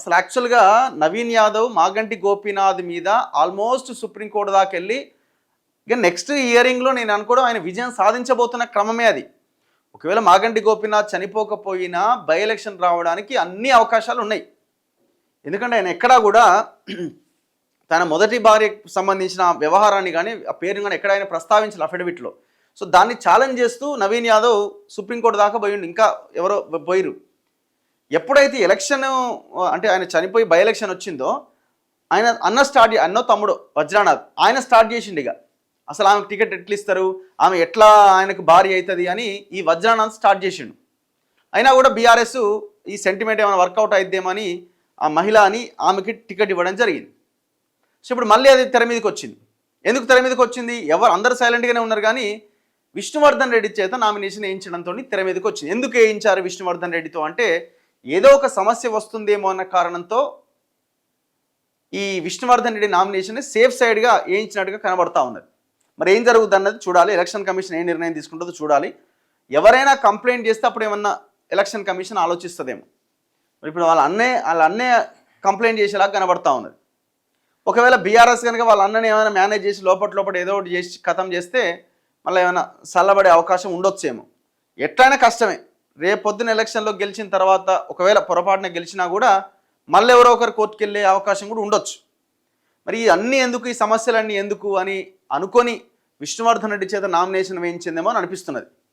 అసలు యాక్చువల్గా నవీన్ యాదవ్ మాగంటి గోపీనాథ్ మీద ఆల్మోస్ట్ సుప్రీంకోర్టు దాకా వెళ్ళి ఇక నెక్స్ట్ హియరింగ్లో నేను అనుకోవడం ఆయన విజయం సాధించబోతున్న క్రమమే అది. ఒకవేళ మాగంటి గోపీనాథ్ చనిపోకపోయినా బై ఎలక్షన్ రావడానికి అన్ని అవకాశాలు ఉన్నాయి. ఎందుకంటే ఆయన ఎక్కడా కూడా తన మొదటి భార్యకు సంబంధించిన వ్యవహారాన్ని కానీ ఆ పేరుని కానీ ఎక్కడ ఆయన ప్రస్తావించాలి అఫిడవిట్లో. సో దాన్ని ఛాలెంజ్ చేస్తూ నవీన్ యాదవ్ సుప్రీంకోర్టు దాకా పోయిండు, ఇంకా ఎవరో పోయిరు. ఎప్పుడైతే ఎలక్షన్ అంటే ఆయన చనిపోయి బై ఎలక్షన్ వచ్చిందో ఆయన అన్నో తమ్ముడు వజ్రానాథ్ ఆయన స్టార్ట్ చేసిండు. ఇక అసలు ఆమెకు టికెట్ ఎట్లా ఇస్తారు, ఆమె ఎట్లా ఆయనకు భారీ అవుతుంది అని ఈ వజ్రానాథ్ స్టార్ట్ చేసిండు. అయినా కూడా బీఆర్ఎస్ ఈ సెంటిమెంట్ ఏమైనా వర్కౌట్ అయిద్దేమని ఆ మహిళ అని ఆమెకి టికెట్ ఇవ్వడం జరిగింది. సో ఇప్పుడు మళ్ళీ అది తెర మీదకి వచ్చింది. ఎందుకు తెర మీదకి వచ్చింది? ఎవరు అందరు సైలెంట్గానే ఉన్నారు, కానీ విష్ణువర్ధన్ రెడ్డి చేత నామినేషన్ వేయించడంతో తెర మీదకి వచ్చింది. ఎందుకు వేయించారు విష్ణువర్ధన్ రెడ్డితో అంటే ఏదో ఒక సమస్య వస్తుందేమో అన్న కారణంతో ఈ విష్ణువర్ధన్ రెడ్డి నామినేషన్ సేఫ్ సైడ్గా వేయించినట్టుగా కనబడతా ఉన్నది. మరి ఏం జరుగుతుంది అన్నది చూడాలి. ఎలక్షన్ కమిషన్ ఏ నిర్ణయం తీసుకుంటుందో చూడాలి. ఎవరైనా కంప్లైంట్ చేస్తే అప్పుడు ఏమన్నా ఎలక్షన్ కమిషన్ ఆలోచిస్తుందేమో. మరి ఇప్పుడు వాళ్ళ అన్నే కంప్లైంట్ చేసేలా కనబడతా ఉన్నది. ఒకవేళ బీఆర్ఎస్ కనుక వాళ్ళ అన్నని ఏమైనా మేనేజ్ చేసి లోపల ఏదో ఒకటి చేసి ఖతం చేస్తే మళ్ళీ ఏమైనా చల్లబడే అవకాశం ఉండొచ్చేమో. ఎట్లయినా కష్టమే. రేపు పొద్దున ఎలక్షన్లో గెలిచిన తర్వాత ఒకవేళ పొరపాటున గెలిచినా కూడా మళ్ళీ ఎవరో ఒకరు కోర్టుకు వెళ్ళే అవకాశం కూడా ఉండొచ్చు. మరి అన్నీ ఎందుకు, ఈ సమస్యలన్నీ ఎందుకు అని అనుకొని విష్ణువర్ధన్ రెడ్డి చేత నామినేషన్ వేయించిందేమో అని అనిపిస్తున్నది.